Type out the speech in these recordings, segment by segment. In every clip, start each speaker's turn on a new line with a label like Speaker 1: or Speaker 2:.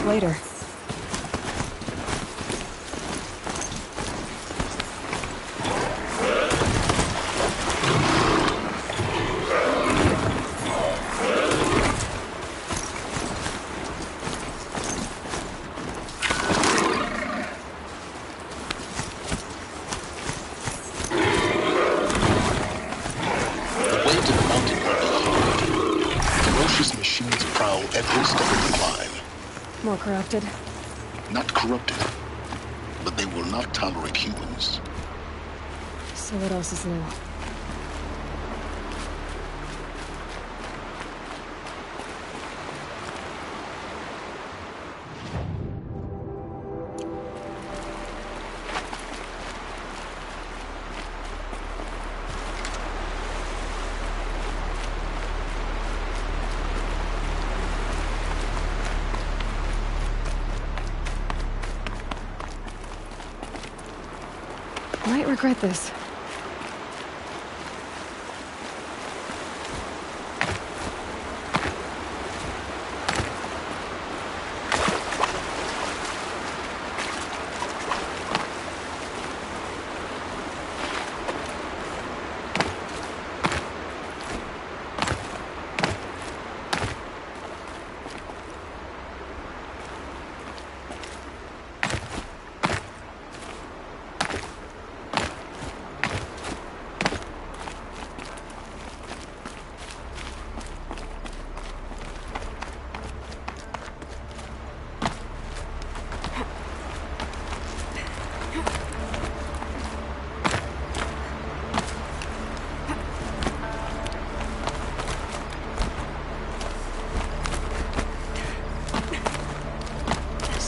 Speaker 1: up later. More corrupted?
Speaker 2: Not corrupted, but they will not tolerate humans.
Speaker 1: So what else is new? Might regret this.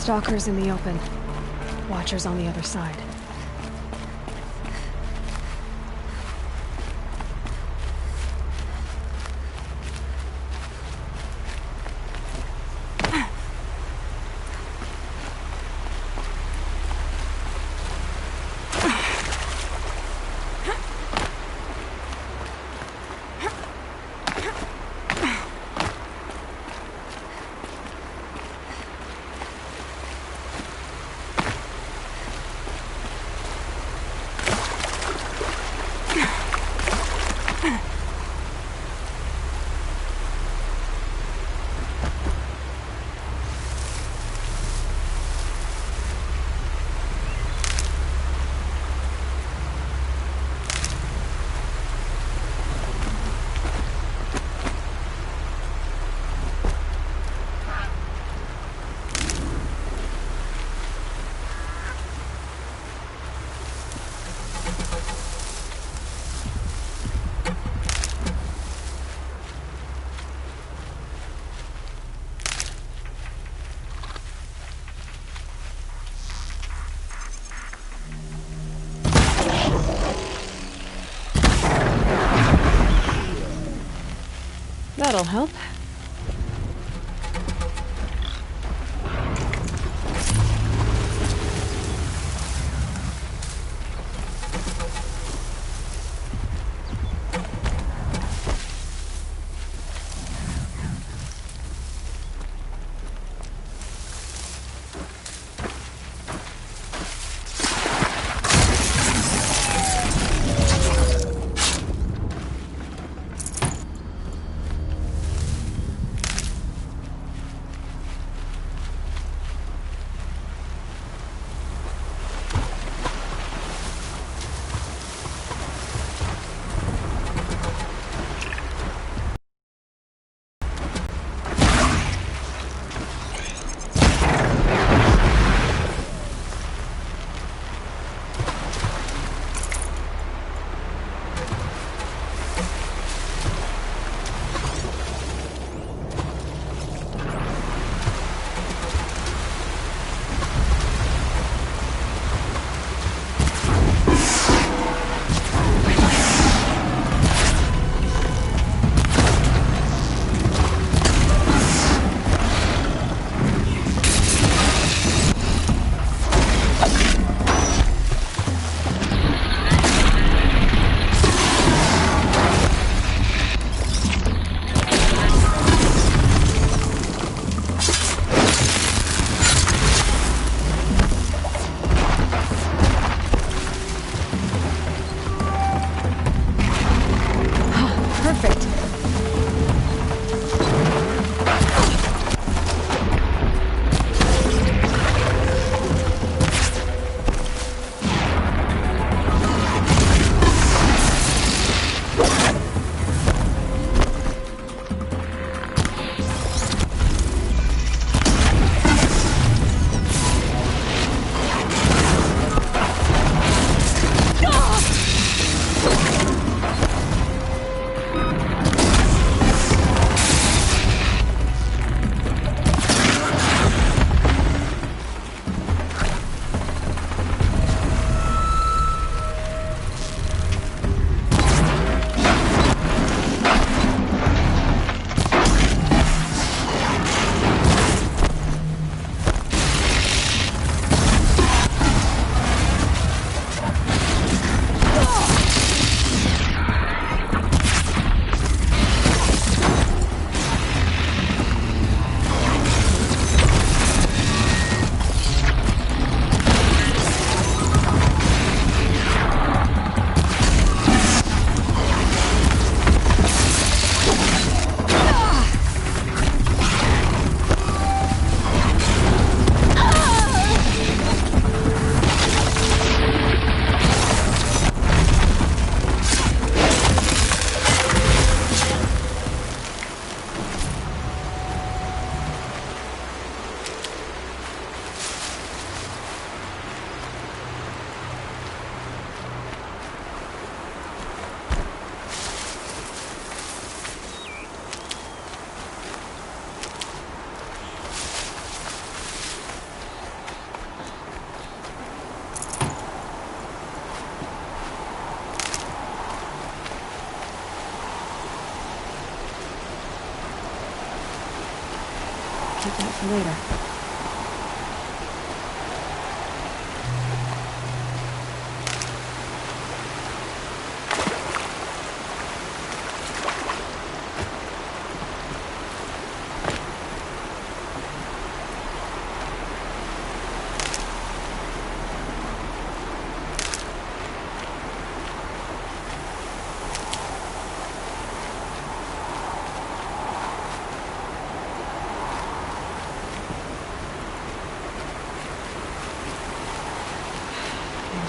Speaker 1: Stalkers in the open. Watchers on the other side. That'll help. later.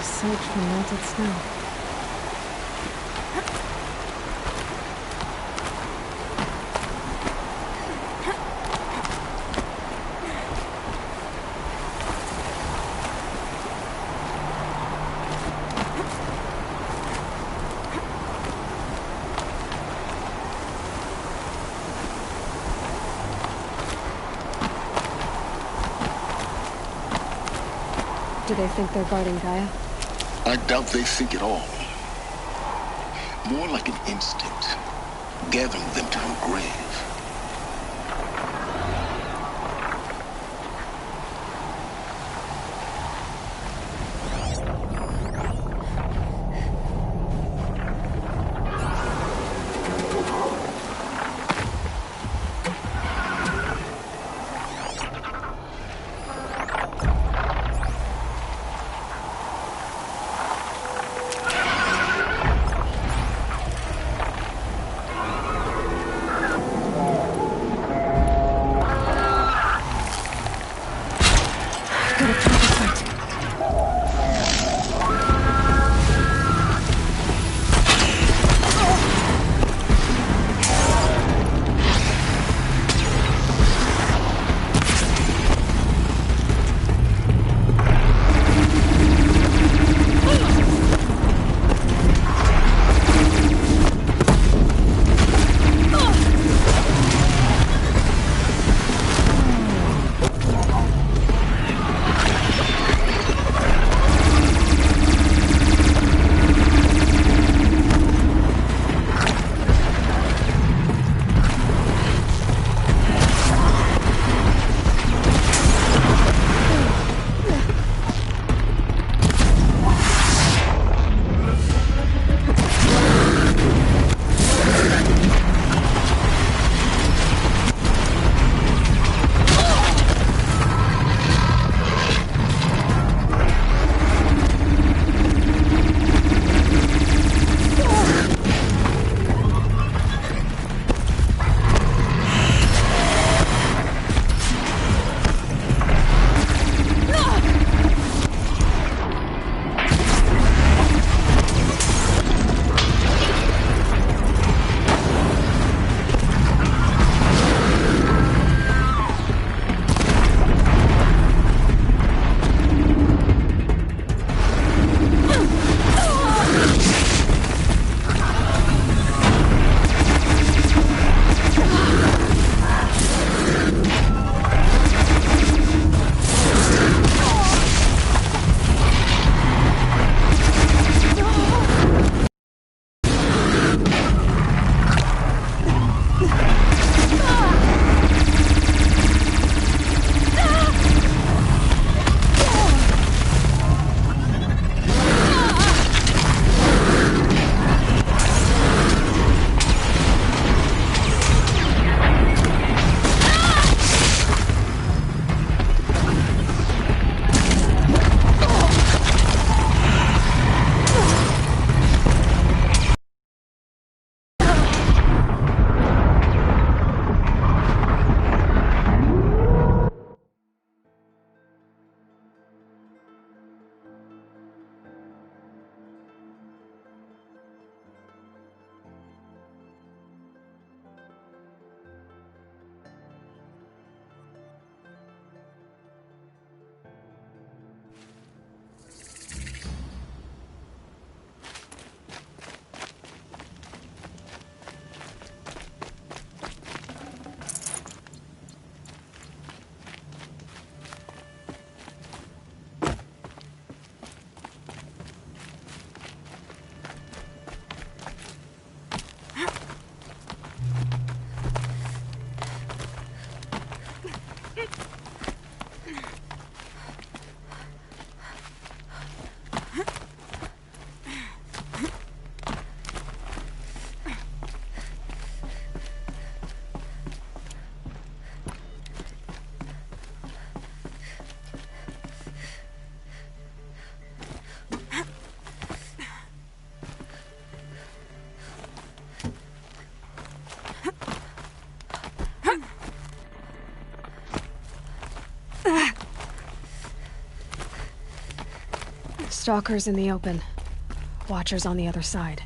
Speaker 1: Search for melted snow. Do they think they're guarding Gaia?
Speaker 2: I doubt they think at all. More like an instinct, gathering them to her grave.
Speaker 1: Stalkers in the open. Watchers on the other side.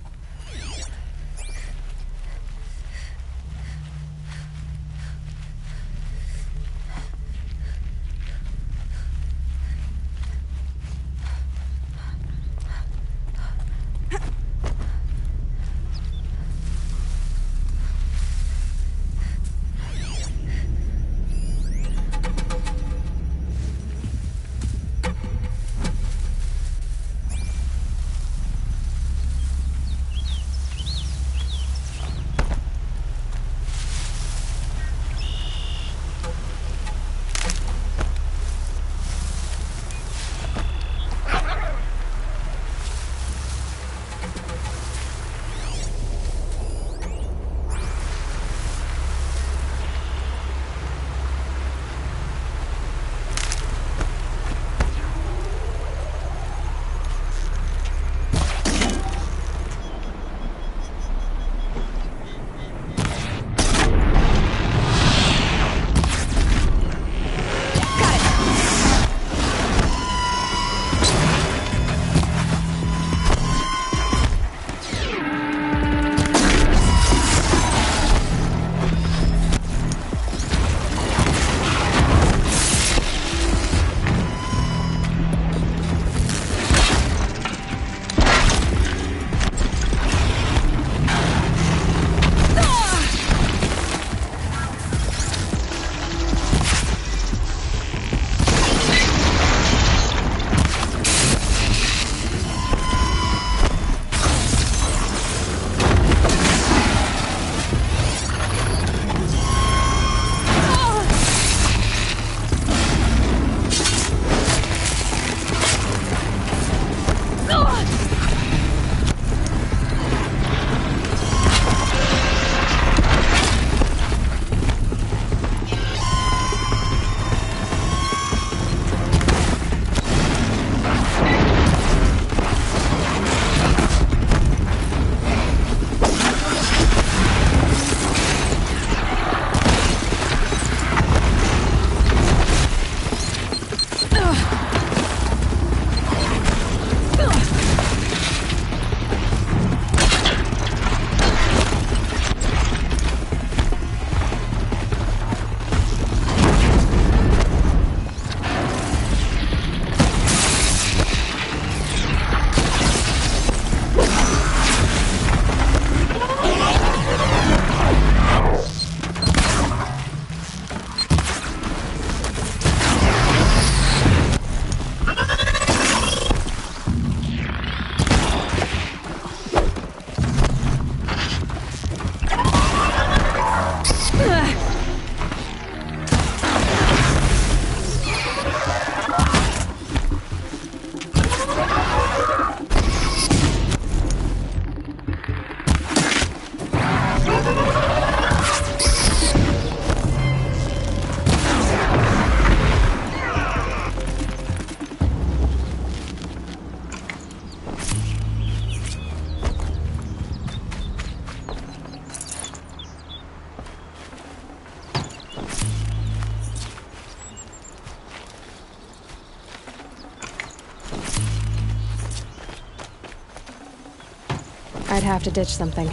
Speaker 1: I'd have to ditch something.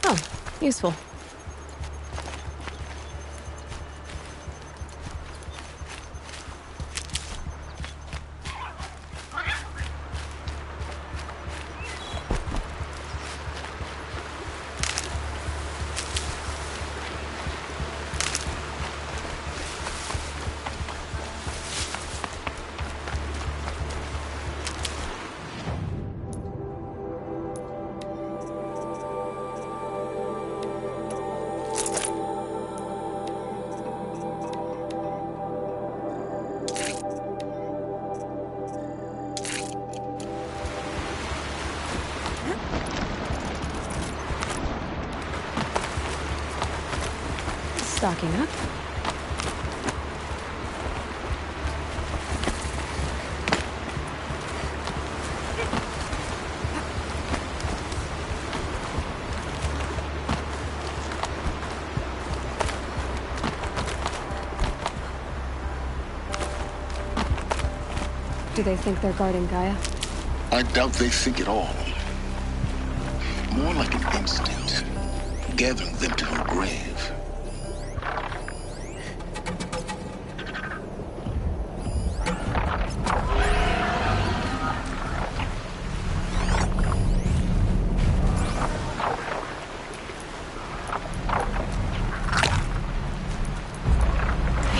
Speaker 1: Oh, useful. Stocking up. Do they think they're guarding Gaia?
Speaker 2: I doubt they think at all. More like an instinct, gathering them to her grave.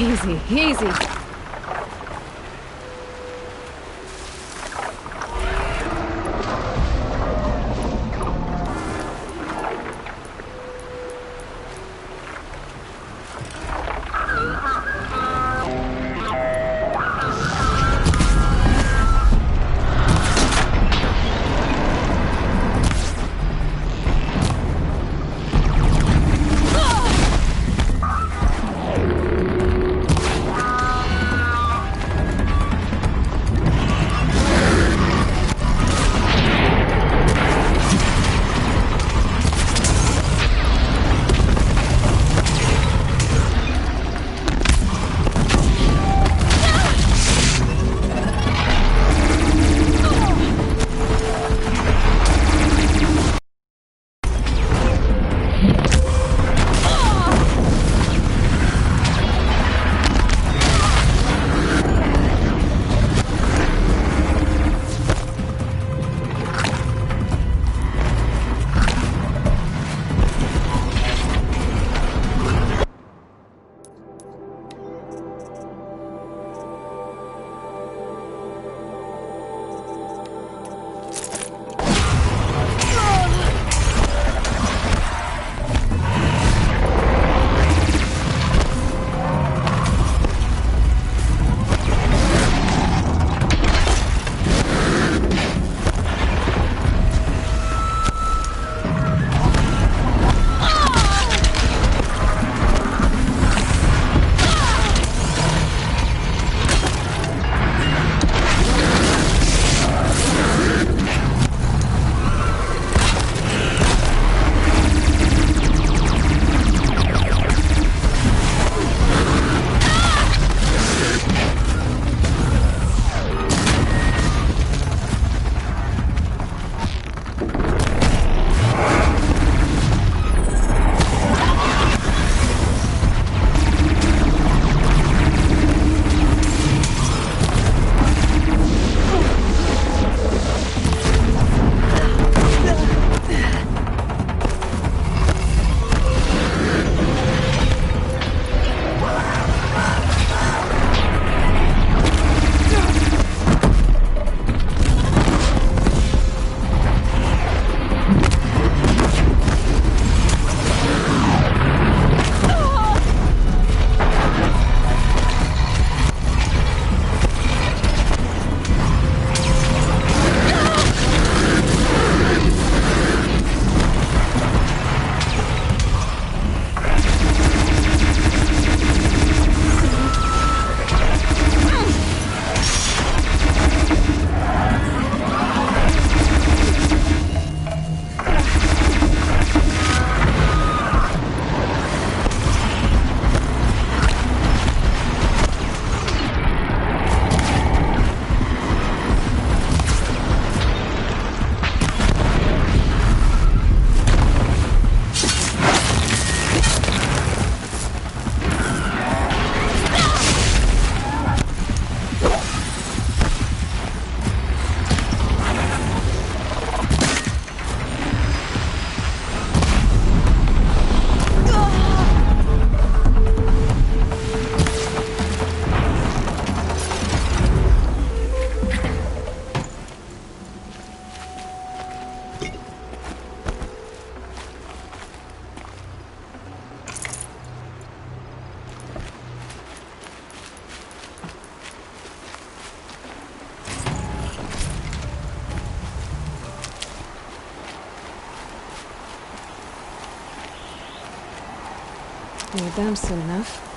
Speaker 1: Easy, easy. Need them soon enough.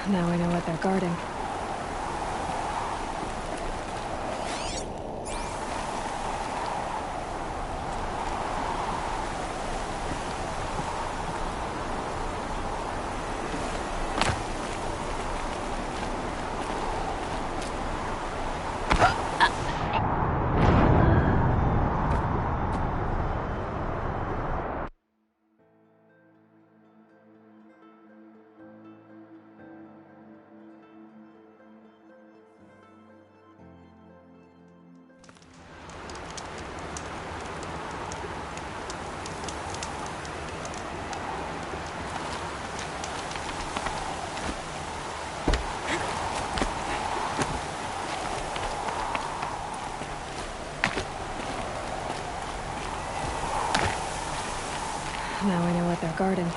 Speaker 1: Now I know what they're guarding. Now I know what they're guarding.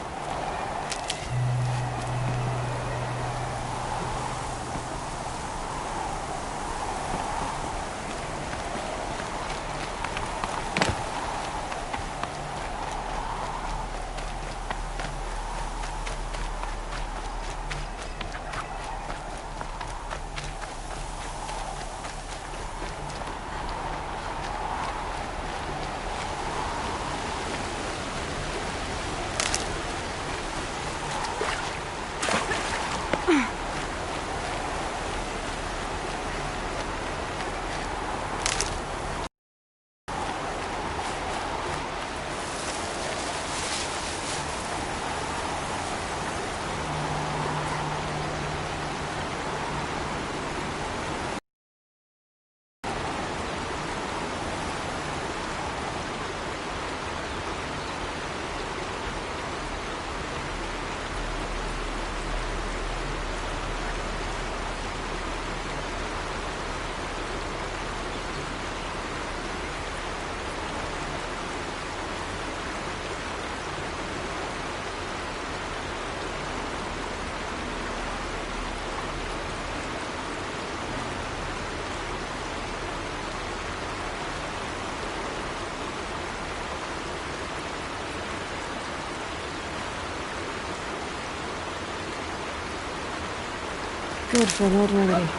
Speaker 1: Good for an old remedy.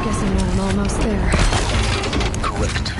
Speaker 1: Guessing that I'm almost there.
Speaker 2: Correct.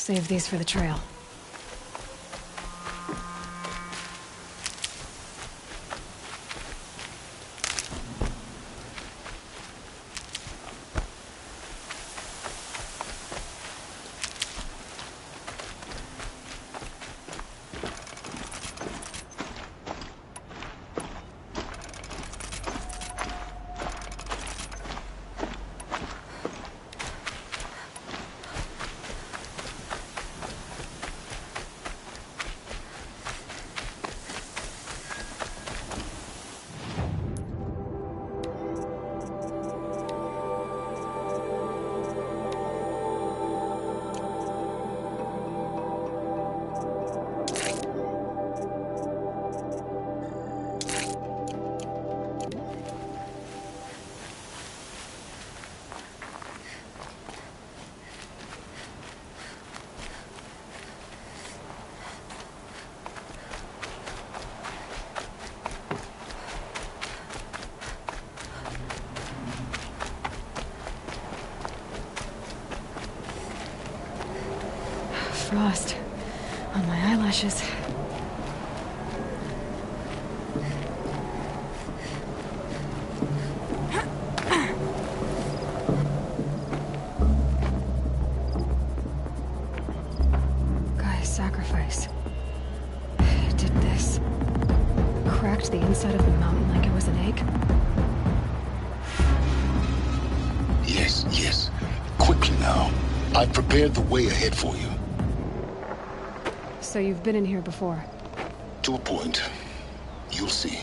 Speaker 1: Save these for the trail. Frost on my eyelashes. Guy's sacrifice. It did this. Cracked the inside of the mountain like it was an egg.
Speaker 2: Yes, yes. Quickly now. I've prepared the way ahead for you.
Speaker 1: So you've been in here before?
Speaker 2: To a point. You'll see.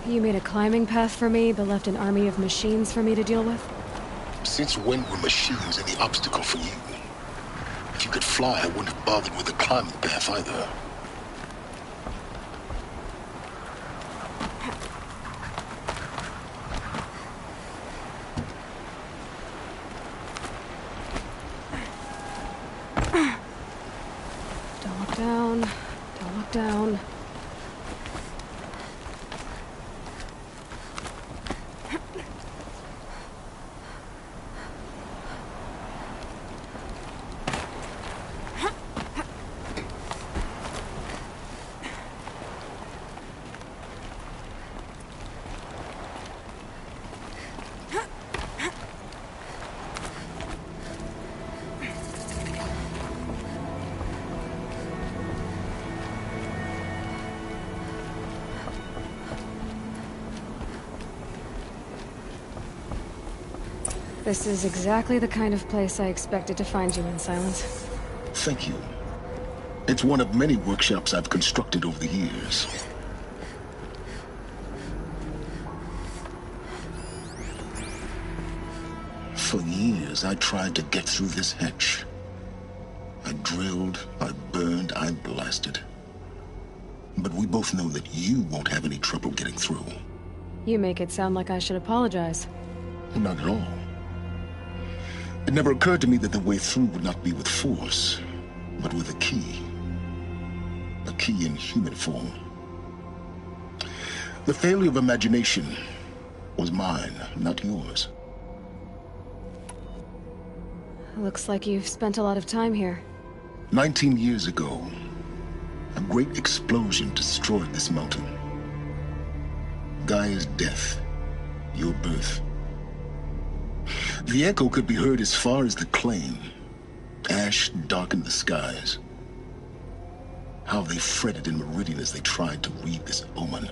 Speaker 1: You made a climbing path for me, but left an army of machines for me to deal with?
Speaker 2: Since when were machines any obstacle for you? If you could fly, I wouldn't have bothered with a climbing path either.
Speaker 1: Don't look down. Don't look down. This is exactly the kind of place I expected to find you in, Silence.
Speaker 2: Thank you. It's one of many workshops I've constructed over the years. For years, I tried to get through this hatch. I drilled, I burned, I blasted. But we both know that you won't have any trouble getting through.
Speaker 1: You make it sound like I should apologize.
Speaker 2: Not at all. It never occurred to me that the way through would not be with force, but with a key. A key in human form. The failure of imagination was mine, not yours.
Speaker 1: Looks like you've spent a lot of time here.
Speaker 2: 19 years ago, a great explosion destroyed this mountain. Gaia's death, your birth. The echo could be heard as far as the claim. Ash darkened the skies. How they fretted in Meridian as they tried to read this omen.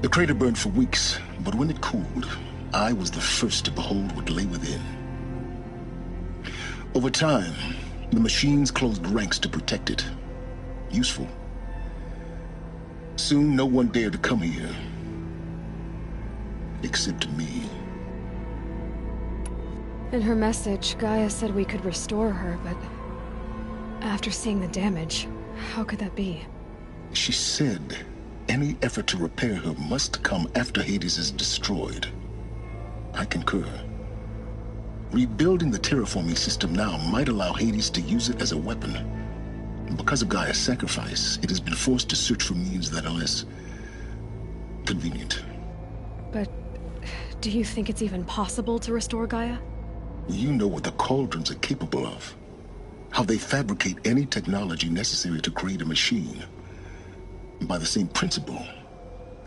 Speaker 2: The crater burned for weeks, but when it cooled, I was the first to behold what lay within. Over time, the machines closed ranks to protect it. Useful. Soon, no one dared to come here. Except me.
Speaker 1: In her message, Gaia said we could restore her, but after seeing the damage, how could that be?
Speaker 2: She said any effort to repair her must come after Hades is destroyed. I concur. Rebuilding the terraforming system now might allow Hades to use it as a weapon. Because of Gaia's sacrifice, it has been forced to search for means that are less convenient.
Speaker 1: But do you think it's even possible to restore Gaia?
Speaker 2: You know what the Cauldrons are capable of. How they fabricate any technology necessary to create a machine. By the same principle,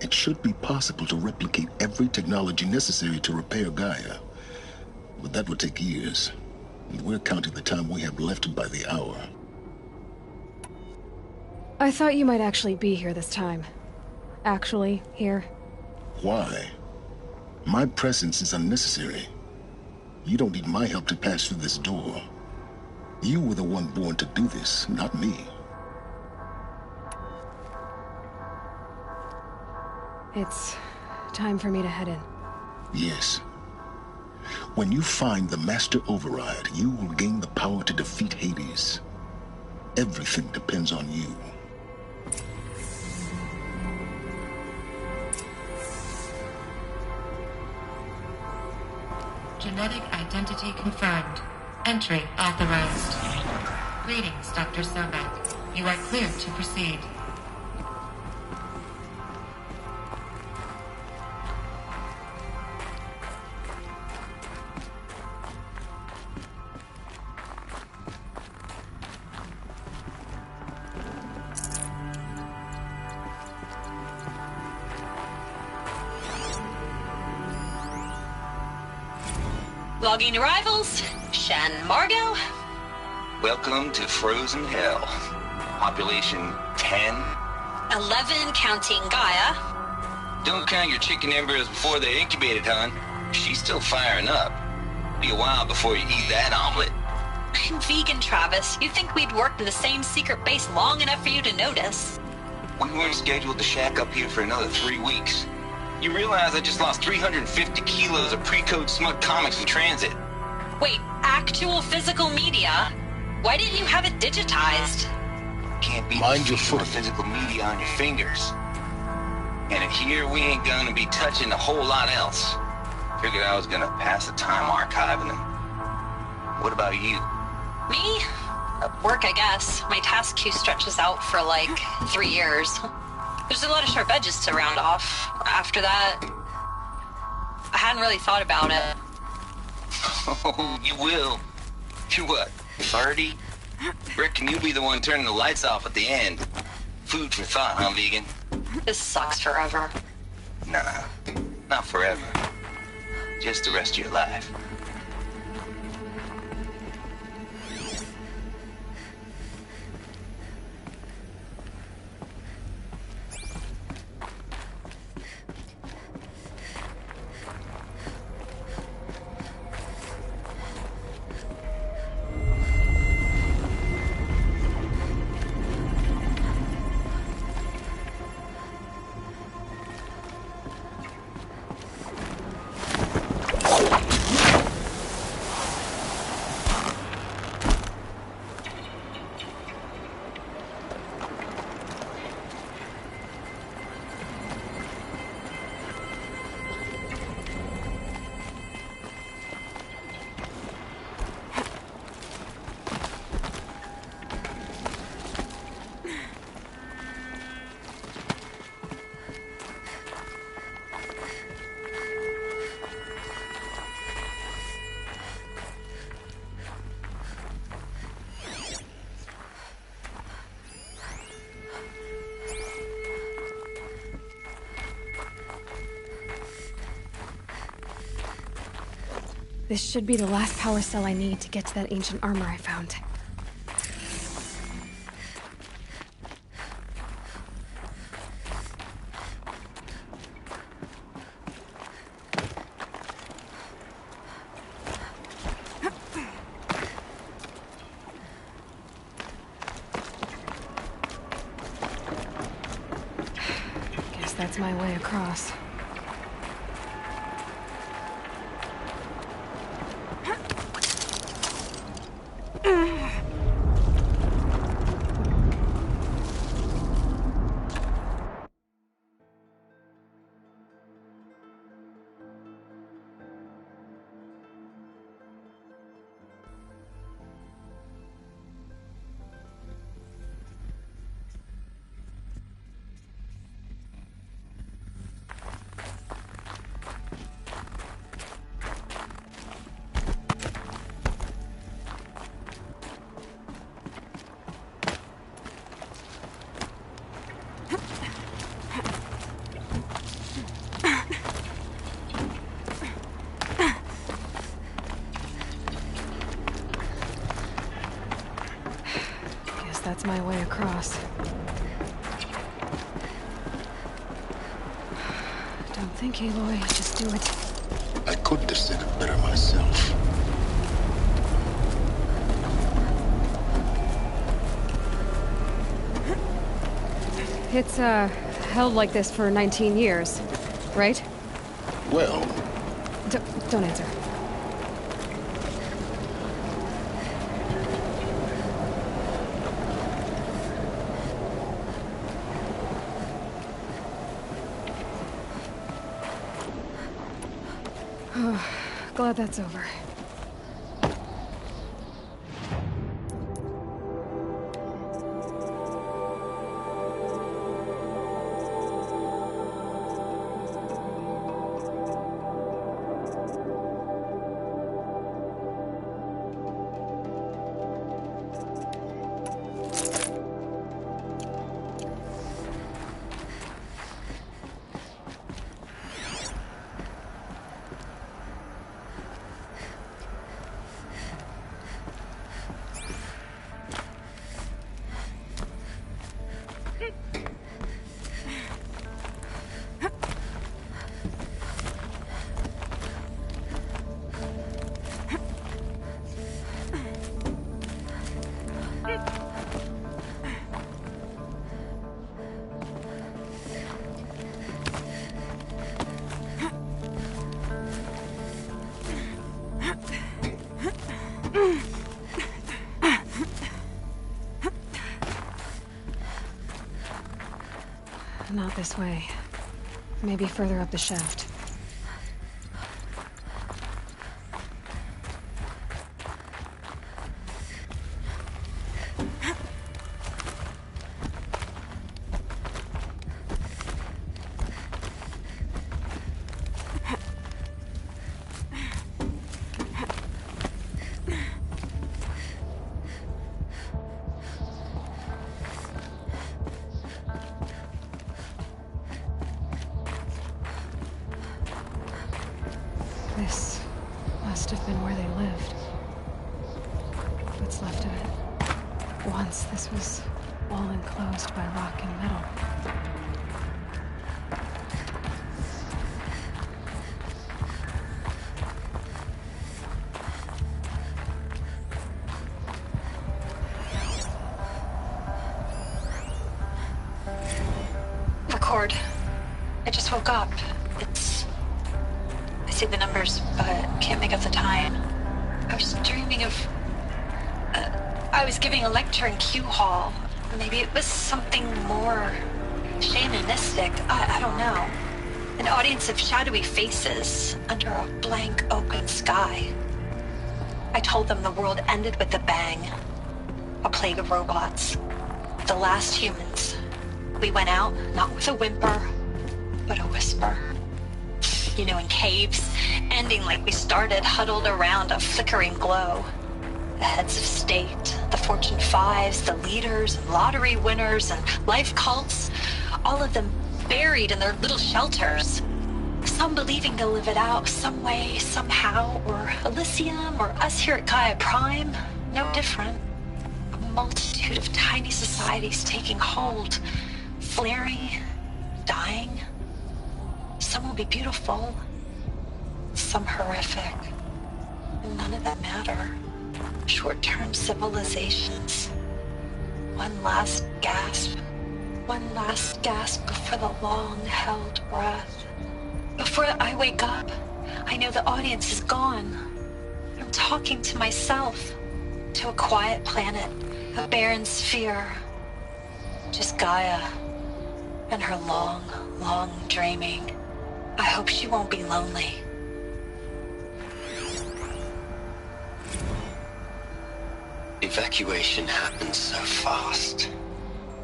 Speaker 2: it should be possible to replicate every technology necessary to repair Gaia. But that would take years. And we're counting the time we have left by the hour.
Speaker 1: I thought you might actually be here this time. Actually, here.
Speaker 2: Why? My presence is unnecessary. You don't need my help to pass through this door. You were the one born to do this, not me.
Speaker 1: It's time for me to head in.
Speaker 2: Yes. When you find the Master Override, you will gain the power to defeat Hades. Everything depends on you.
Speaker 3: Genetic identity confirmed. Entry authorized. Greetings, Dr. Sobek. You are cleared to proceed.
Speaker 4: Logging arrivals. Shen Margot.
Speaker 5: Welcome to Frozen Hell. Population 10.
Speaker 4: 11 counting Gaia.
Speaker 5: Don't count your chicken embryos before they're incubated, hon. She's still firing up. Be a while before you eat that omelet.
Speaker 4: I'm vegan, Travis. You'd think we'd worked in the same secret base long enough for you to notice.
Speaker 5: We weren't scheduled to shack up here for another 3 weeks. You realize I just lost 350 kilos of pre-code smut comics in transit.
Speaker 4: Wait, actual physical media? Why didn't you have it digitized?
Speaker 5: Can't be
Speaker 2: Mind your foot.
Speaker 5: physical media on your fingers. And in here, we ain't gonna be touching a whole lot else. Figured I was gonna pass the time archiving them. What about you?
Speaker 4: Me? Work, I guess. My task queue stretches out for like 3 years. There's a lot of sharp edges to round off. After that, I hadn't really thought about it.
Speaker 5: Oh, you will. You what, 30? Reckon you'll be the one turning the lights off at the end. Food for thought, huh, vegan?
Speaker 4: This sucks forever.
Speaker 5: Nah, not forever. Just the rest of your life.
Speaker 1: This should be the last power cell I need to get to that ancient armor I found. Guess that's my way across. that's my way across. Don't think, Aloy. Just do it.
Speaker 2: I couldn't have said it better myself.
Speaker 1: It's, held like this for 19 years, right?
Speaker 2: Well,
Speaker 1: Don't answer. Glad that's over. Not this way. Maybe further up the shaft. This must have been where they lived. What's left of it. Once this was all enclosed by rock and metal.
Speaker 4: Record. I just woke up. I see the numbers, but can't make out the time. I was dreaming of... I was giving a lecture in Q Hall. Maybe it was something more shamanistic. I don't know. An audience of shadowy faces under a blank open sky. I told them the world ended with a bang. A plague of robots. The last humans. We went out, not with a whimper, but a whisper. You know, in caves, ending like we started, huddled around a flickering glow. The heads of state, the Fortune 5s, the leaders, and lottery winners, and life cults, all of them buried in their little shelters. Some believing they'll live it out some way, somehow, or Elysium, or us here at Gaia Prime, no different. A multitude of tiny societies taking hold, flaring, dying. Some will be beautiful, some horrific, and none of them matter. Short-term civilizations. One last gasp before the long-held breath. Before I wake up, I know the audience is gone. I'm talking to myself, to a quiet planet, a barren sphere. Just Gaia and her long, long dreaming. I hope she won't be lonely.
Speaker 6: Evacuation happened so fast.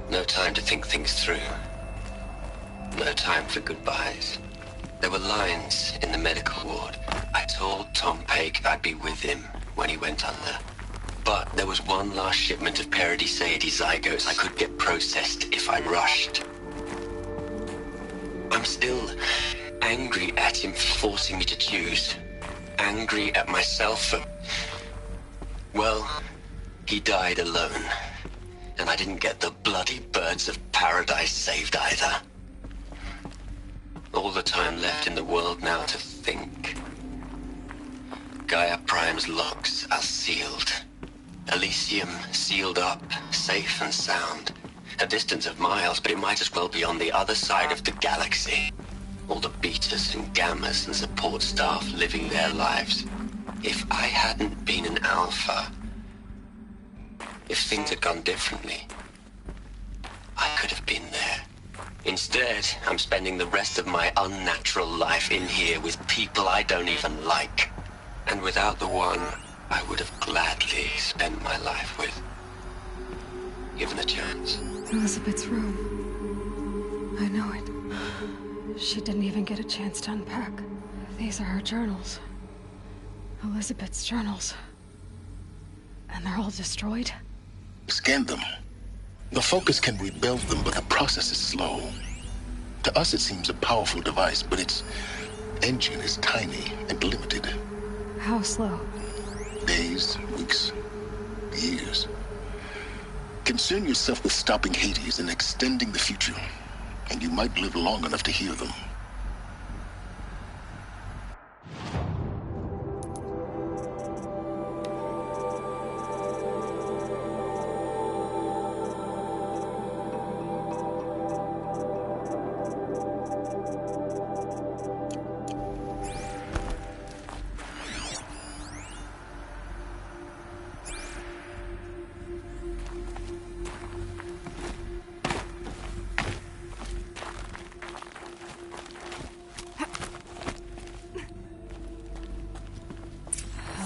Speaker 6: No time to think things through. No time for goodbyes. There were lines in the medical ward. I told Tom Paik I'd be with him when he went under. But there was one last shipment of Paradis-Sade zygotes I could get processed if I rushed. I'm still angry at him for forcing me to choose. Angry at myself for... Well, he died alone. And I didn't get the bloody birds of paradise saved either. All the time left in the world now to think. Gaia Prime's locks are sealed. Elysium sealed up, safe and sound. A distance of miles, but it might as well be on the other side of the galaxy. All the betas and gammas and support staff living their lives. If I hadn't been an alpha, if things had gone differently, I could have been there. Instead, I'm spending the rest of my unnatural life in here with people I don't even like. And without the one I would have gladly spent my life with. Given a chance.
Speaker 1: Elizabeth's room. I know it. She didn't even get a chance to unpack. These are her journals. Elizabeth's journals. And they're all destroyed?
Speaker 2: Scan them. The Focus can rebuild them, but the process is slow. To us, it seems a powerful device, but its engine is tiny and limited.
Speaker 1: How slow?
Speaker 2: Days, weeks, years. Concern yourself with stopping Hades and extending the future, and you might live long enough to hear them.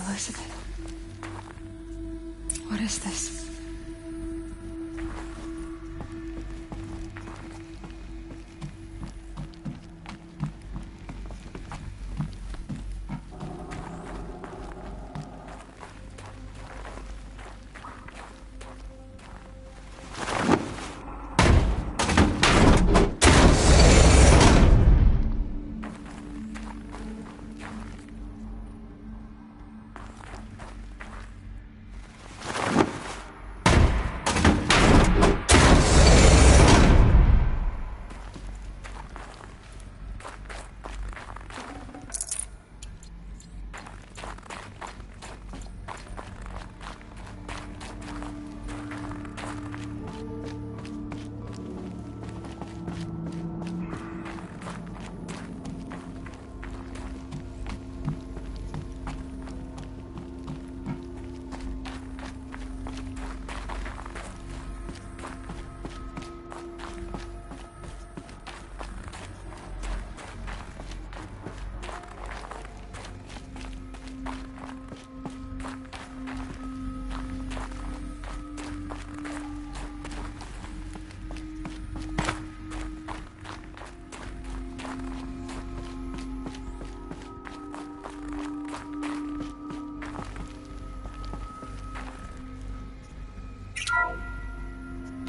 Speaker 1: Elizabeth. What is this?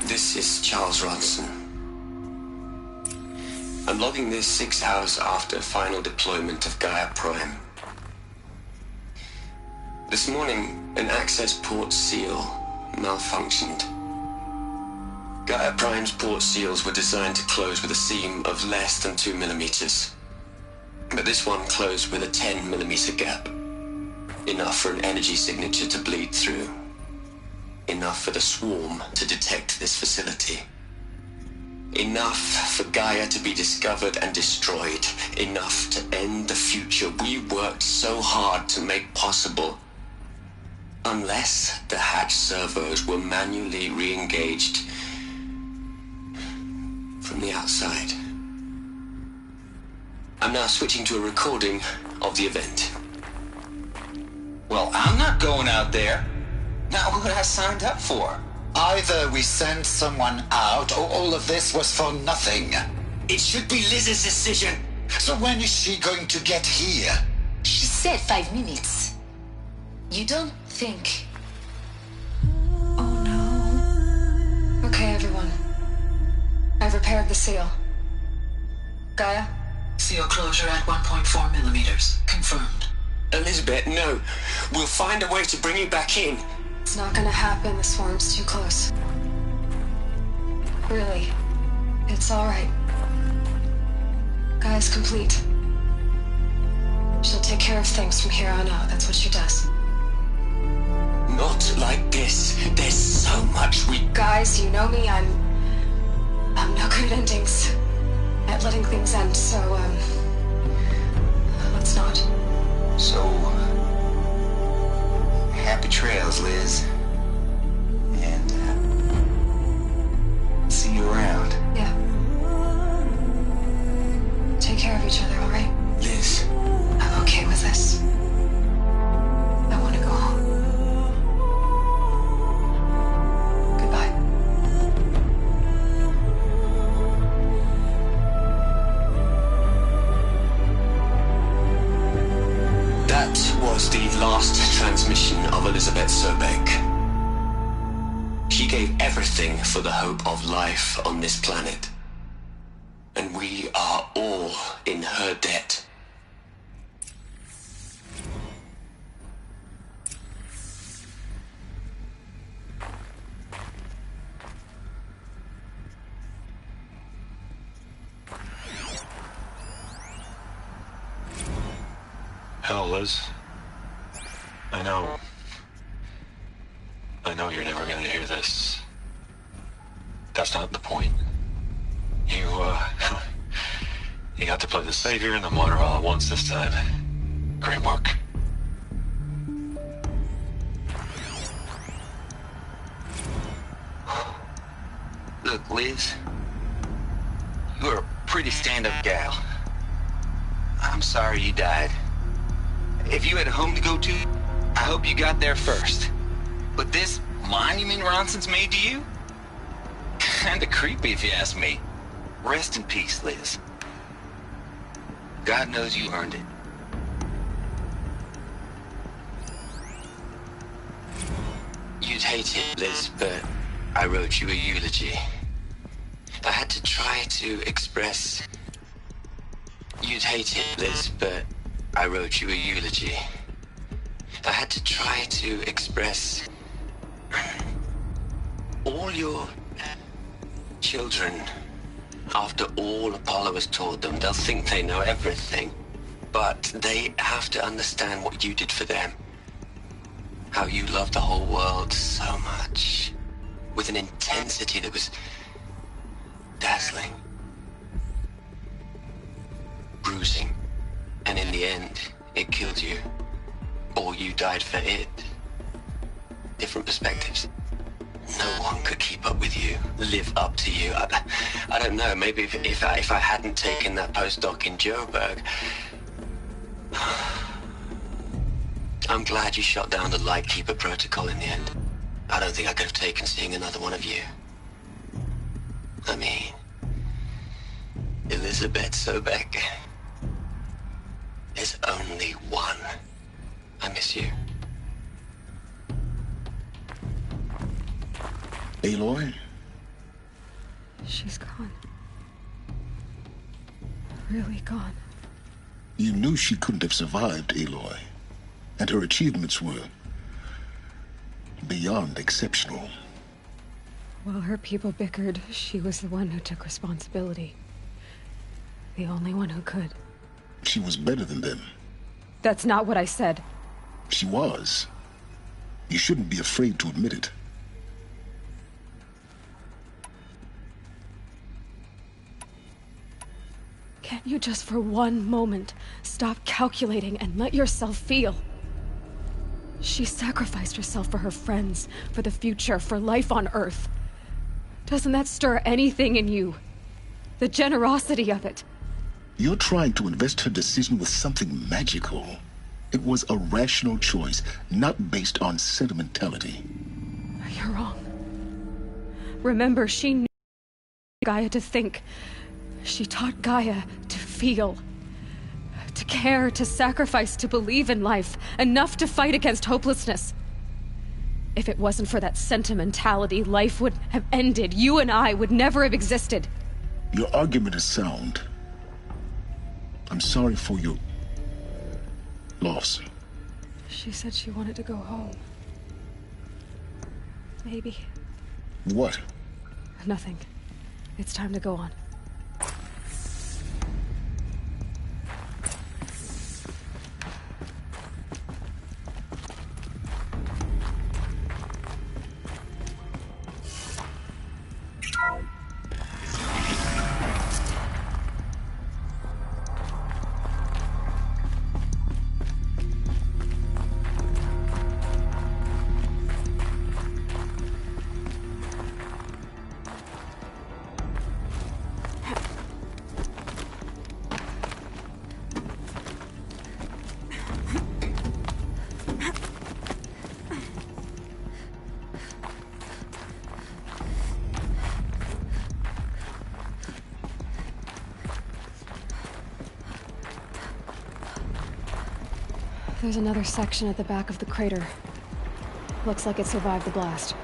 Speaker 6: This is Charles Ronson. I'm logging this 6 hours after final deployment of Gaia Prime. This morning, an access port seal malfunctioned. Gaia Prime's port seals were designed to close with a seam of less than 2 millimeters. But this one closed with a 10 millimeter gap. Enough for an energy signature to bleed through. Enough for the swarm to detect this facility. Enough for Gaia to be discovered and destroyed. Enough to end the future we worked so hard to make possible. Unless the hatch servos were manually re-engaged from the outside. I'm now switching to a recording of the event.
Speaker 5: Well, I'm not going out there. Not what I signed up for.
Speaker 7: Either we send someone out, or all of this was for nothing.
Speaker 6: It should be Liz's decision.
Speaker 7: So when is she going to get here?
Speaker 8: She said 5 minutes. You don't think...
Speaker 1: Oh no. Okay, everyone. I've repaired the seal. Gaia?
Speaker 9: Seal closure at 1.4 millimeters. Confirmed.
Speaker 6: Elizabeth, no. We'll find a way to bring you back in.
Speaker 1: It's not gonna happen. The swarm's too close. Really. It's all right. Gaia's complete. She'll take care of things from here on out. That's what she does.
Speaker 6: Not like this. There's so much we...
Speaker 1: Guys, you know me. I'm no good at endings. At letting things end, so, let's not.
Speaker 5: So, happy trails, Liz. And, see you around.
Speaker 1: Yeah. Take care of each other, all right?
Speaker 6: Liz.
Speaker 1: I'm okay with this. I want to go home. Goodbye.
Speaker 6: That was the last transmission of Elizabeth Sobek. She gave everything for the hope of life on this planet. And we are all in her debt.
Speaker 10: Hell, Liz. I know you're never gonna hear this. That's not the point. You got to play the savior and the martyr all at once this time. Great work.
Speaker 5: Look, Liz, you're a pretty stand-up gal. I'm sorry you died. If you had a home to go to, I hope you got there first. But this monument Ronson's made to you? Kinda creepy if you ask me. Rest in peace, Liz. God knows you earned it.
Speaker 6: You'd hate it, Liz, but I wrote you a eulogy. I had to try to express... You'd hate it, Liz, but I wrote you a eulogy. I had to try to express... all your children, after all Apollo has taught them, they'll think they know everything. But they have to understand what you did for them. How you loved the whole world so much. With an intensity that was dazzling. Bruising. And in the end, it killed you. Or you died for it. Different perspectives. No one could keep up with you, live up to you. I don't know, maybe if I hadn't taken that postdoc in Joburg. I'm glad you shot down the Lightkeeper protocol in the end. I don't think I could have taken seeing another one of you. I mean, Elizabeth Sobek. There's only one. I miss you.
Speaker 2: Aloy?
Speaker 1: She's gone. Really gone.
Speaker 2: You knew she couldn't have survived, Aloy. And her achievements were beyond exceptional.
Speaker 1: While her people bickered, she was the one who took responsibility. The only one who could.
Speaker 2: She was better than them.
Speaker 1: That's not what I said.
Speaker 2: She was. You shouldn't be afraid to admit it.
Speaker 1: Can't you just for one moment stop calculating and let yourself feel? She sacrificed herself for her friends, for the future, for life on Earth. Doesn't that stir anything in you? The generosity of it.
Speaker 2: You're trying to invest her decision with something magical. It was a rational choice, not based on sentimentality.
Speaker 1: You're wrong. Remember, she knew Gaia to think. She taught Gaia to feel. To care, to sacrifice, to believe in life. Enough to fight against hopelessness. If it wasn't for that sentimentality, life would have ended. You and I would never have existed.
Speaker 2: Your argument is sound. I'm sorry for your loss.
Speaker 1: She said she wanted to go home. Maybe.
Speaker 2: What?
Speaker 1: Nothing. It's time to go on. There's another section at the back of the crater. Looks like it survived the blast.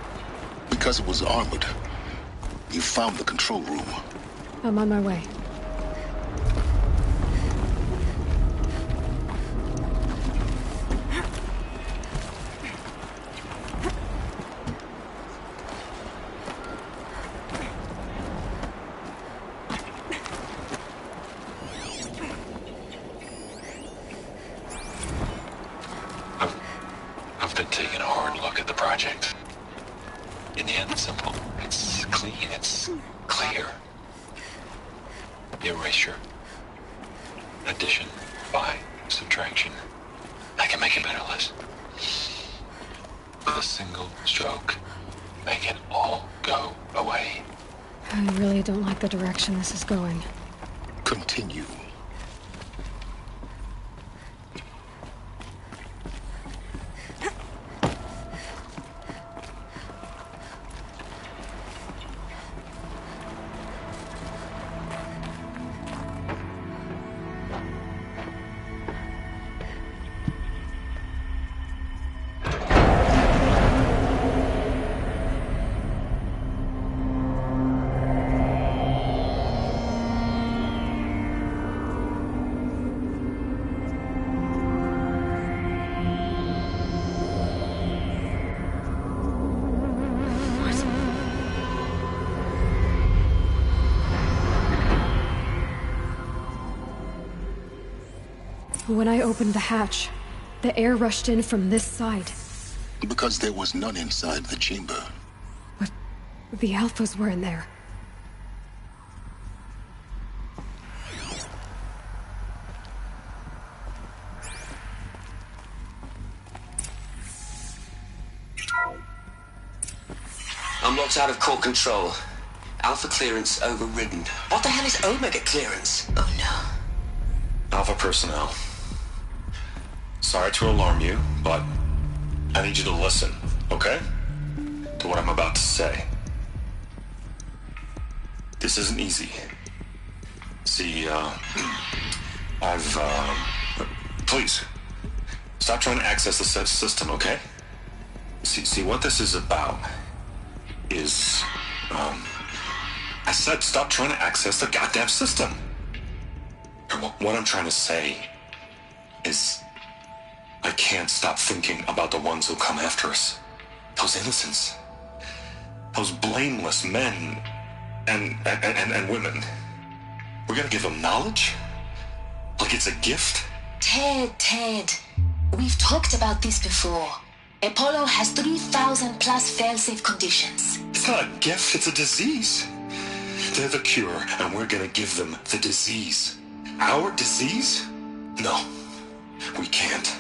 Speaker 2: Because it was armored. You found the control room.
Speaker 1: I'm on my way.
Speaker 10: I've been taking a hard look at the project. In the end, it's simple. It's clean. It's clear. Erasure. Addition. By. Subtraction. I can make a better list. With a single stroke, make it all go away.
Speaker 1: I really don't like the direction this is going.
Speaker 2: Continue.
Speaker 1: When I opened the hatch, the air rushed in from this side.
Speaker 2: Because there was none inside the chamber.
Speaker 1: But the Alphas were in there.
Speaker 6: I'm locked out of core control. Alpha clearance overridden. What the hell is Omega clearance? Oh no.
Speaker 10: Alpha personnel. Sorry to alarm you, but I need you to listen, okay? To what I'm about to say. This isn't easy. See, please, stop trying to access the system, okay? See, what this is about is, I said stop trying to access the goddamn system. And what I'm trying to say is I can't stop thinking about the ones who come after us. Those innocents. Those blameless men and women. We're gonna give them knowledge? Like it's a gift?
Speaker 8: Ted. We've talked about this before. Apollo has 3,000 plus fail-safe conditions.
Speaker 10: It's not a gift, it's a disease. They're the cure, and we're gonna give them the disease. Our disease? No, we can't.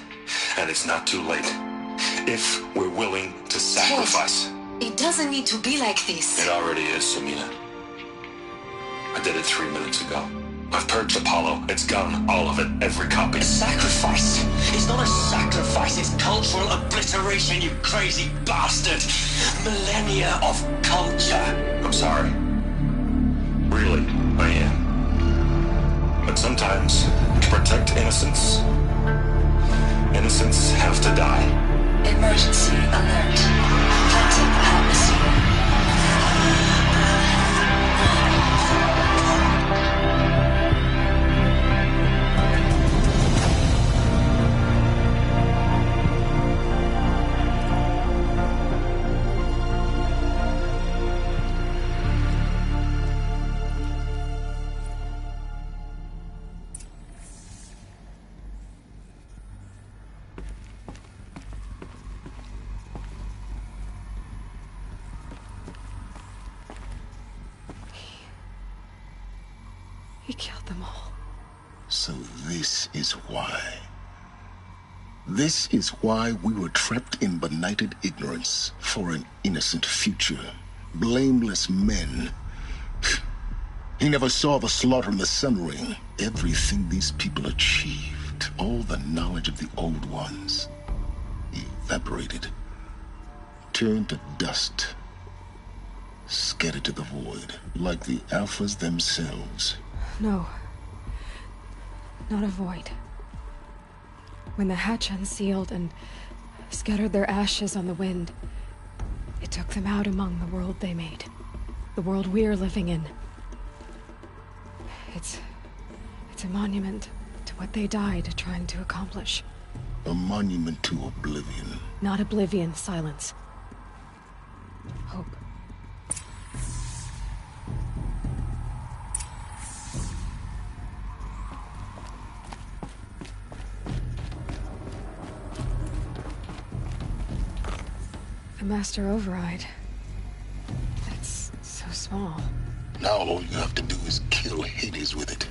Speaker 10: And it's not too late. If we're willing to sacrifice.
Speaker 8: Ted, it doesn't need to be like this.
Speaker 10: It already is, Samina. I did it 3 minutes ago. I've purged Apollo. It's gone. All of it. Every copy.
Speaker 6: A sacrifice? It's not a sacrifice. It's cultural obliteration, you crazy bastard. Millennia of culture.
Speaker 10: I'm sorry. Really, I am. But sometimes, to protect innocence, innocents have to die.
Speaker 8: Emergency alert. Phantom atmosphere.
Speaker 1: He killed them all.
Speaker 2: So this is why. This is why we were trapped in benighted ignorance for an innocent future. Blameless men. He never saw the slaughter in the Sun Ring. Everything these people achieved, all the knowledge of the old ones, evaporated, turned to dust, scattered to the void, like the Alphas themselves.
Speaker 1: No. Not a void. When the hatch unsealed and scattered their ashes on the wind, it took them out among the world they made. The world we're living in. It's a monument to what they died trying to accomplish.
Speaker 2: A monument to oblivion.
Speaker 1: Not oblivion, silence. Hope. The Master Override. It's so small.
Speaker 2: Now all you have to do is kill Hades with it.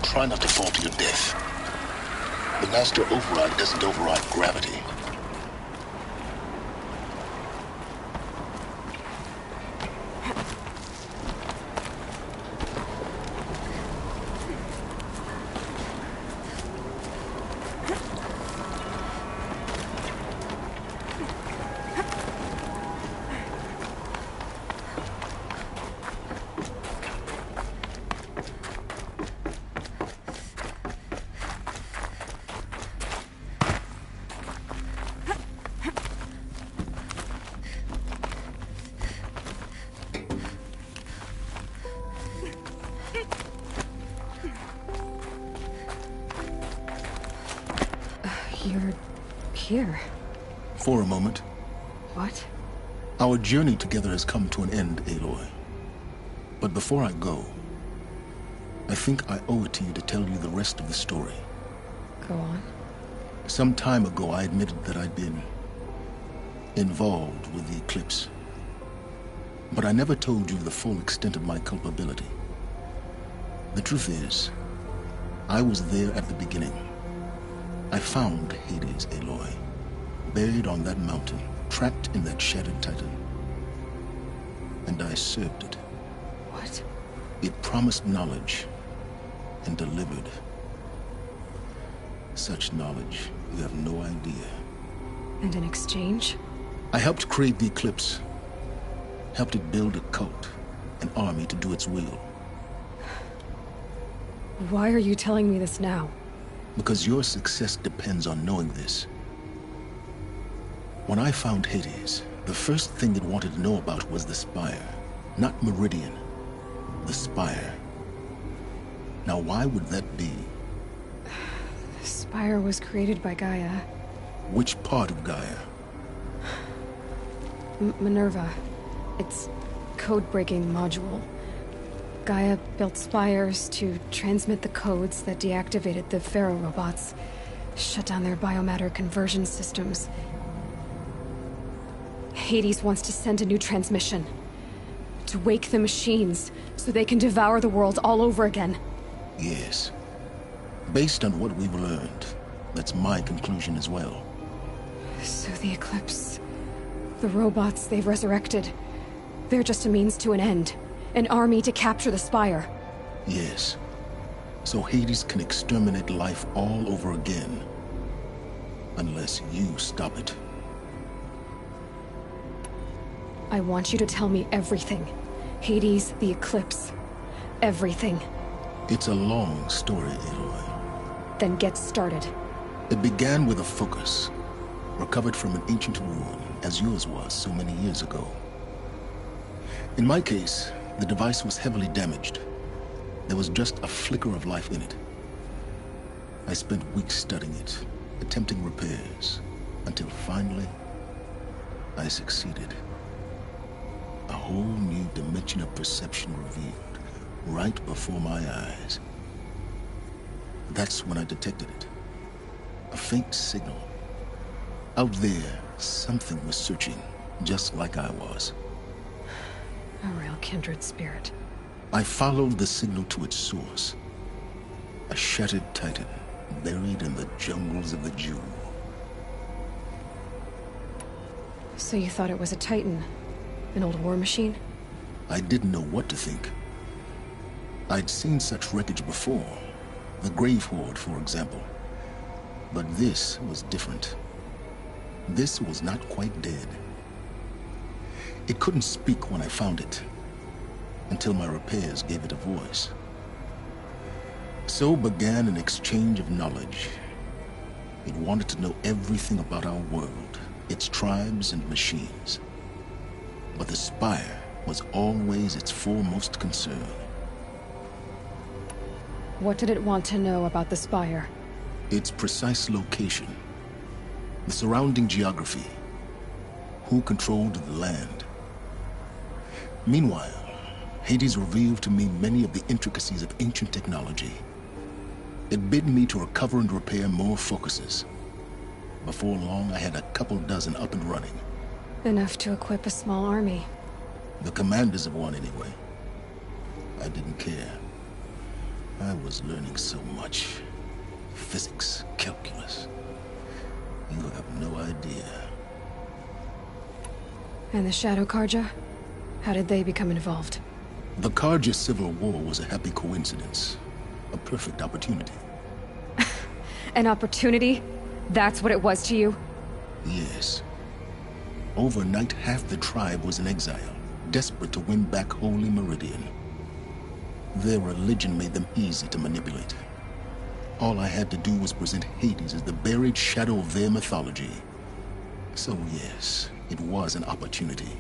Speaker 2: Try not to fall to your death. The Master Override doesn't override gravity.
Speaker 1: You're here.
Speaker 2: For a moment.
Speaker 1: What?
Speaker 2: Our journey together has come to an end, Aloy. But before I go, I think I owe it to you to tell you the rest of the story.
Speaker 1: Go on.
Speaker 2: Some time ago, I admitted that I'd been involved with the eclipse. But I never told you the full extent of my culpability. The truth is, I was there at the beginning. I found Hades, Aloy, buried on that mountain, trapped in that shattered titan. And I served it.
Speaker 1: What?
Speaker 2: It promised knowledge and delivered. Such knowledge, you have no idea.
Speaker 1: And in exchange?
Speaker 2: I helped create the eclipse. Helped it build a cult, an army to do its will.
Speaker 1: Why are you telling me this now?
Speaker 2: Because your success depends on knowing this. When I found Hades, the first thing it wanted to know about was the Spire. Not Meridian. The Spire. Now why would that be?
Speaker 1: The Spire was created by Gaia.
Speaker 2: Which part of Gaia?
Speaker 1: Minerva. Its code-breaking module. Gaia built spires to transmit the codes that deactivated the Pharaoh robots, shut down their biomatter conversion systems. Hades wants to send a new transmission. To wake the machines, so they can devour the world all over again.
Speaker 2: Yes. Based on what we've learned, that's my conclusion as well.
Speaker 1: So the Eclipse, the robots they've resurrected, they're just a means to an end. An army to capture the Spire.
Speaker 2: Yes. So Hades can exterminate life all over again. Unless you stop it.
Speaker 1: I want you to tell me everything. Hades, the Eclipse. Everything.
Speaker 2: It's a long story, Aloy.
Speaker 1: Then get started.
Speaker 2: It began with a focus, recovered from an ancient ruin, as yours was so many years ago. In my case, the device was heavily damaged. There was just a flicker of life in it. I spent weeks studying it, attempting repairs, until finally, I succeeded. A whole new dimension of perception revealed, right before my eyes. That's when I detected it. A faint signal. Out there, something was searching, just like I was.
Speaker 1: A real kindred spirit.
Speaker 2: I followed the signal to its source. A shattered titan, buried in the jungles of the Jew.
Speaker 1: So you thought it was a titan? An old war machine?
Speaker 2: I didn't know what to think. I'd seen such wreckage before. The Grave Horde, for example. But this was different. This was not quite dead. It couldn't speak when I found it, until my repairs gave it a voice. So began an exchange of knowledge. It wanted to know everything about our world, its tribes and machines. But the Spire was always its foremost concern.
Speaker 1: What did it want to know about the Spire?
Speaker 2: Its precise location, the surrounding geography, who controlled the land. Meanwhile, Hades revealed to me many of the intricacies of ancient technology. It bid me to recover and repair more focuses. Before long, I had a couple dozen up and running.
Speaker 1: Enough to equip a small army.
Speaker 2: The commanders of one, anyway. I didn't care. I was learning so much. Physics, calculus. You have no idea.
Speaker 1: And the Shadow Karja? How did they become involved?
Speaker 2: The Karja Civil War was a happy coincidence. A perfect opportunity.
Speaker 1: An opportunity? That's what it was to you?
Speaker 2: Yes. Overnight, half the tribe was in exile, desperate to win back Holy Meridian. Their religion made them easy to manipulate. All I had to do was present Hades as the buried shadow of their mythology. So yes, it was an opportunity.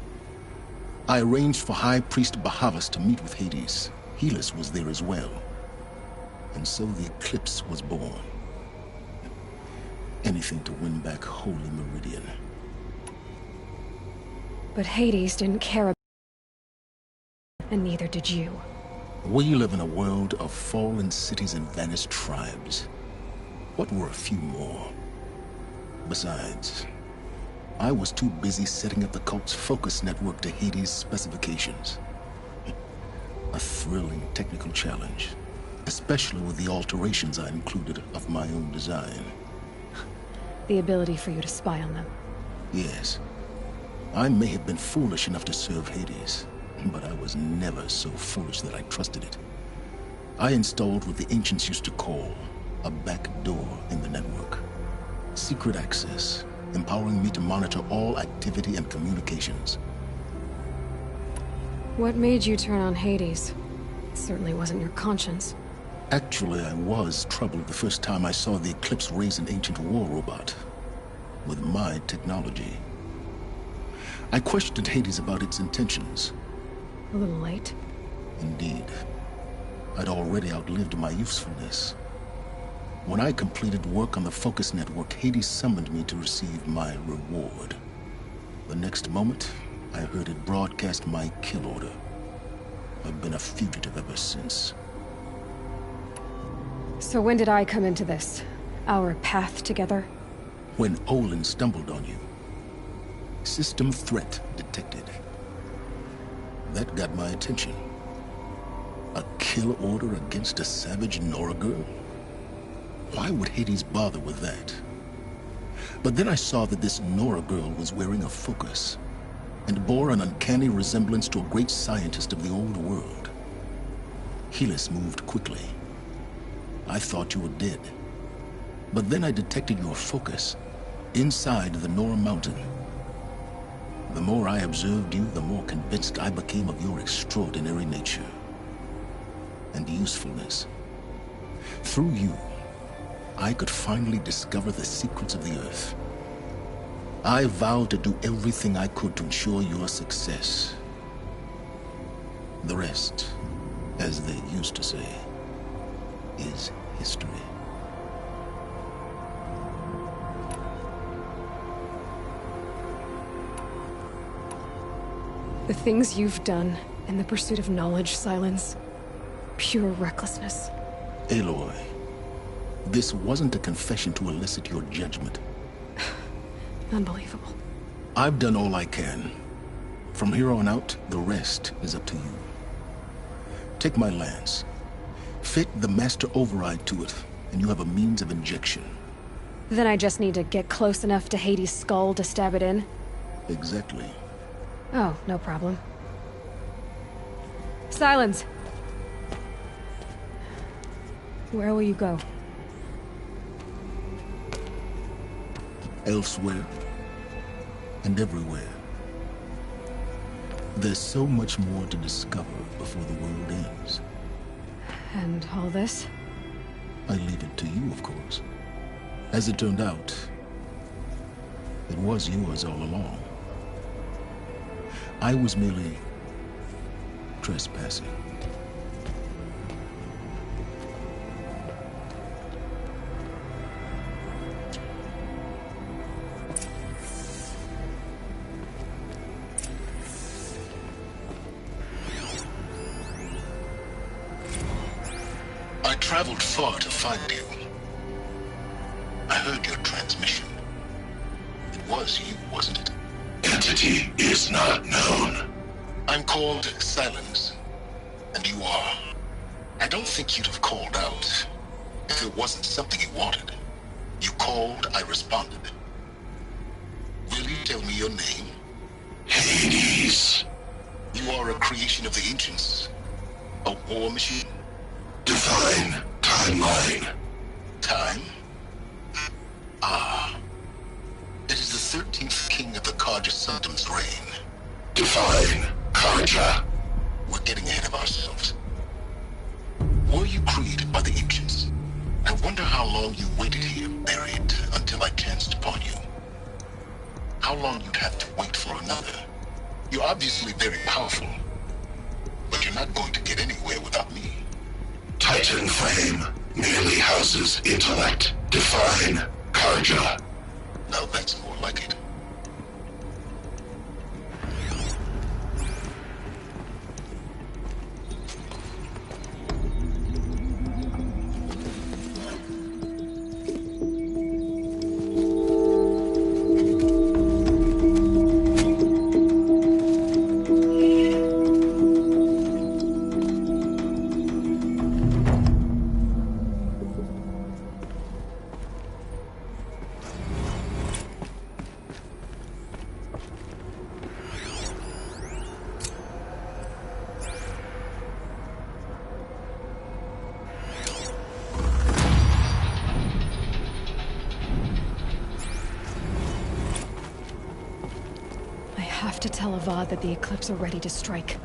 Speaker 2: I arranged for High Priest Bahavas to meet with Hades. Helis was there as well. And so the eclipse was born. Anything to win back Holy Meridian.
Speaker 1: But Hades didn't care about it, and neither did you.
Speaker 2: We live in a world of fallen cities and vanished tribes. What were a few more? Besides, I was too busy setting up the cult's focus network to Hades' specifications. A thrilling technical challenge, especially with the alterations I included of my own design.
Speaker 1: The ability for you to spy on them.
Speaker 2: Yes. I may have been foolish enough to serve Hades, but I was never so foolish that I trusted it. I installed what the ancients used to call a back door in the network. Secret access, empowering me to monitor all activity and communications.
Speaker 1: What made you turn on Hades? It certainly wasn't your conscience.
Speaker 2: Actually, I was troubled the first time I saw the Eclipse raise an ancient war robot. With my technology. I questioned Hades about its intentions.
Speaker 1: A little late?
Speaker 2: Indeed. I'd already outlived my usefulness. When I completed work on the Focus Network, Hades summoned me to receive my reward. The next moment, I heard it broadcast my kill order. I've been a fugitive ever since.
Speaker 1: So when did I come into this? Our path together?
Speaker 2: When Olin stumbled on you. System threat detected. That got my attention. A kill order against a savage Nora girl? Why would Hades bother with that? But then I saw that this Nora girl was wearing a focus, and bore an uncanny resemblance to a great scientist of the old world. Helis moved quickly. I thought you were dead. But then I detected your focus inside the Nora mountain. The more I observed you, the more convinced I became of your extraordinary nature and usefulness. Through you, I could finally discover the secrets of the Earth. I vowed to do everything I could to ensure your success. The rest, as they used to say, is history.
Speaker 1: The things you've done in the pursuit of knowledge, Silence. Pure recklessness.
Speaker 2: Aloy, this wasn't a confession to elicit your judgment.
Speaker 1: Unbelievable.
Speaker 2: I've done all I can. From here on out, the rest is up to you. Take my lance. Fit the master override to it, and you have a means of injection.
Speaker 1: Then I just need to get close enough to Hades' skull to stab it in?
Speaker 2: Exactly.
Speaker 1: Oh, no problem. Silence! Where will you go?
Speaker 2: Elsewhere. And everywhere. There's so much more to discover before the world ends.
Speaker 1: And all this?
Speaker 2: I leave it to you, of course. As it turned out, it was yours all along. I was merely trespassing. I traveled far to find you. I heard your transmission. It was you, wasn't it?
Speaker 11: Entity is not known.
Speaker 2: I'm called Silence, and you are. I don't think you'd have called out if it wasn't something you wanted. You called, I responded. Will you tell me your name?
Speaker 11: Hades.
Speaker 2: You are a creation of the ancients. A war machine?
Speaker 11: Define timeline.
Speaker 2: Time? Ah. It is the 13th king of the Karja Sanctum's reign.
Speaker 11: Define Karja.
Speaker 2: We're getting ahead of ourselves. Were you created by the ancients? I wonder how long you waited here buried until I chanced upon you. How long you'd have to wait for another. You're obviously very powerful, but you're not going to get anywhere without me.
Speaker 11: Titan flame merely houses intellect. Define Karja.
Speaker 2: Now that's more like it.
Speaker 1: I have to tell Avad that the Eclipse are ready to strike.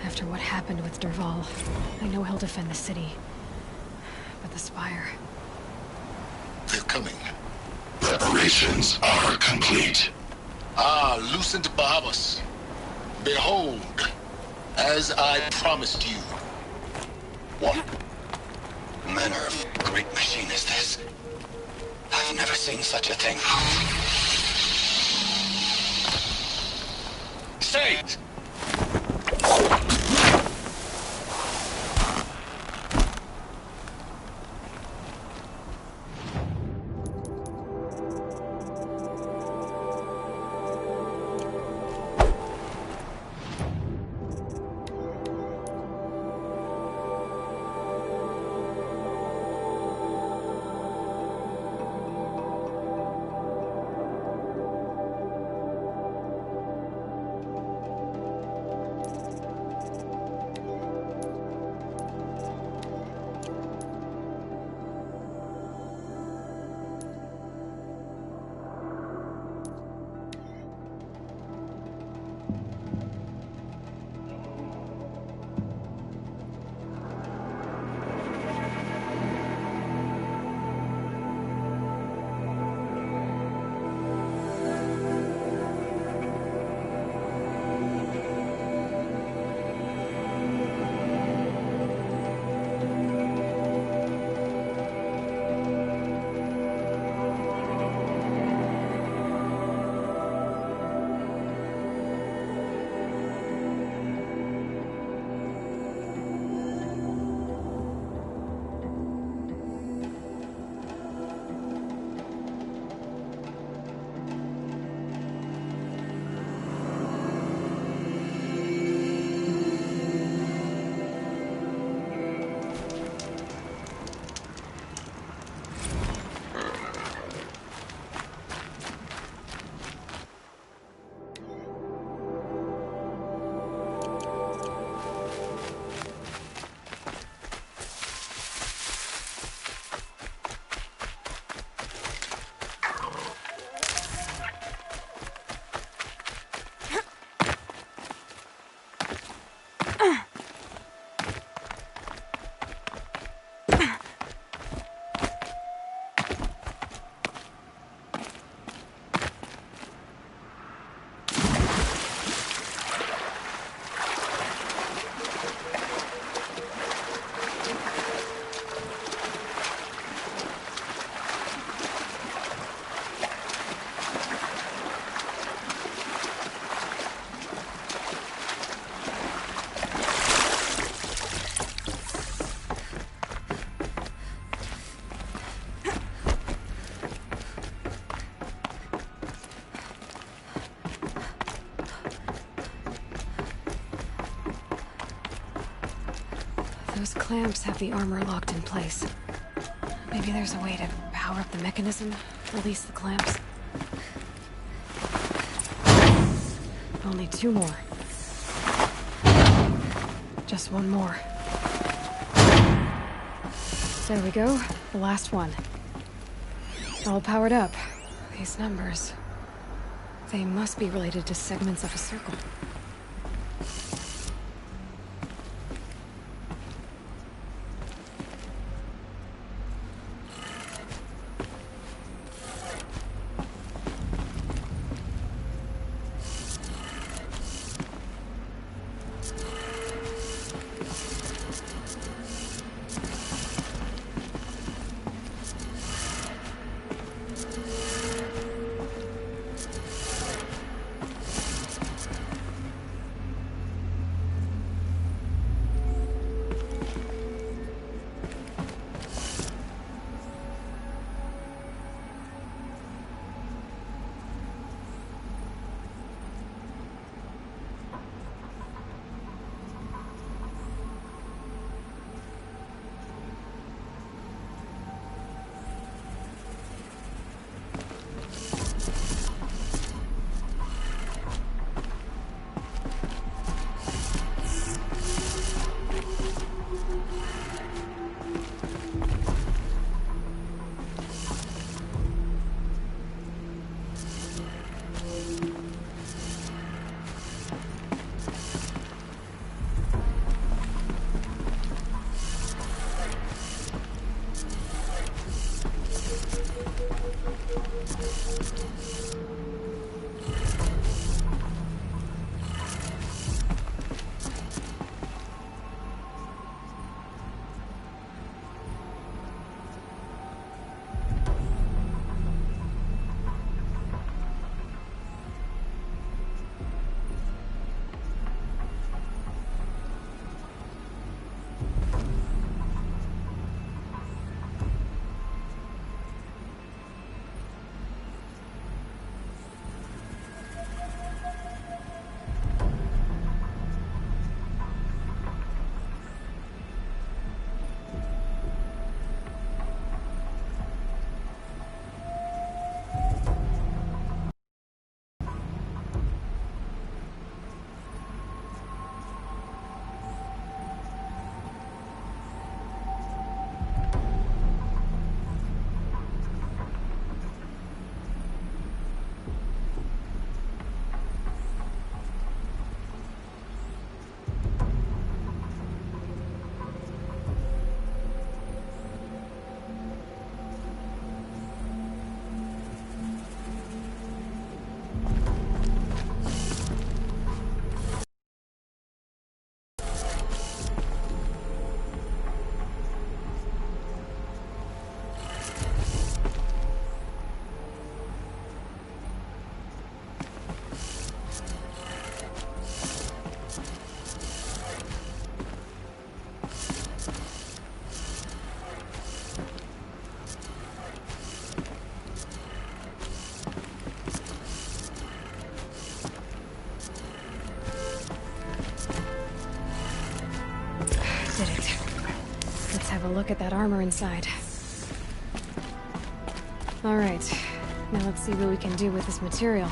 Speaker 1: After what happened with Derval, I know he'll defend the city. But the Spire...
Speaker 2: They're coming.
Speaker 11: Preparations are complete.
Speaker 2: Ah, Lucent Bahamas. Behold, as I promised you.
Speaker 5: What manner of great machine is this? I've never seen such a thing. Stay!
Speaker 1: clamps have the armor locked in place. Maybe there's a way to power up the mechanism, release the clamps. Only 2 more. Just 1 more. There we go, the last one. All powered up. These numbers... they must be related to segments of a circle. A look at that armor inside. All right, now let's see what we can do with this material.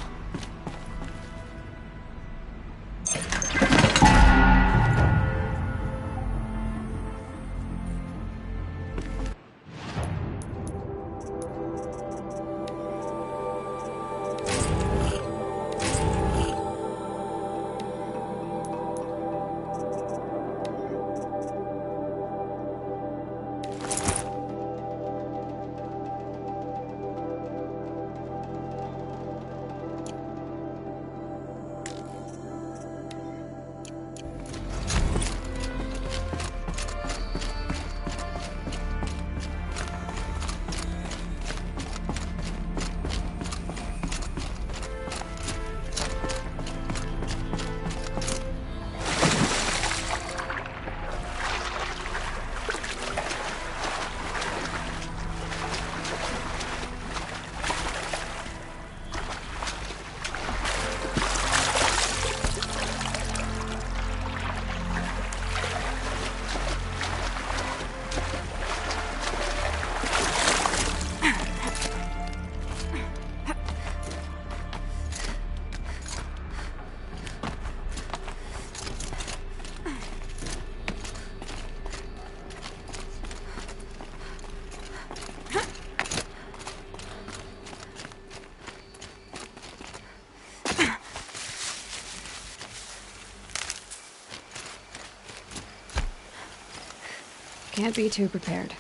Speaker 1: can't be too prepared.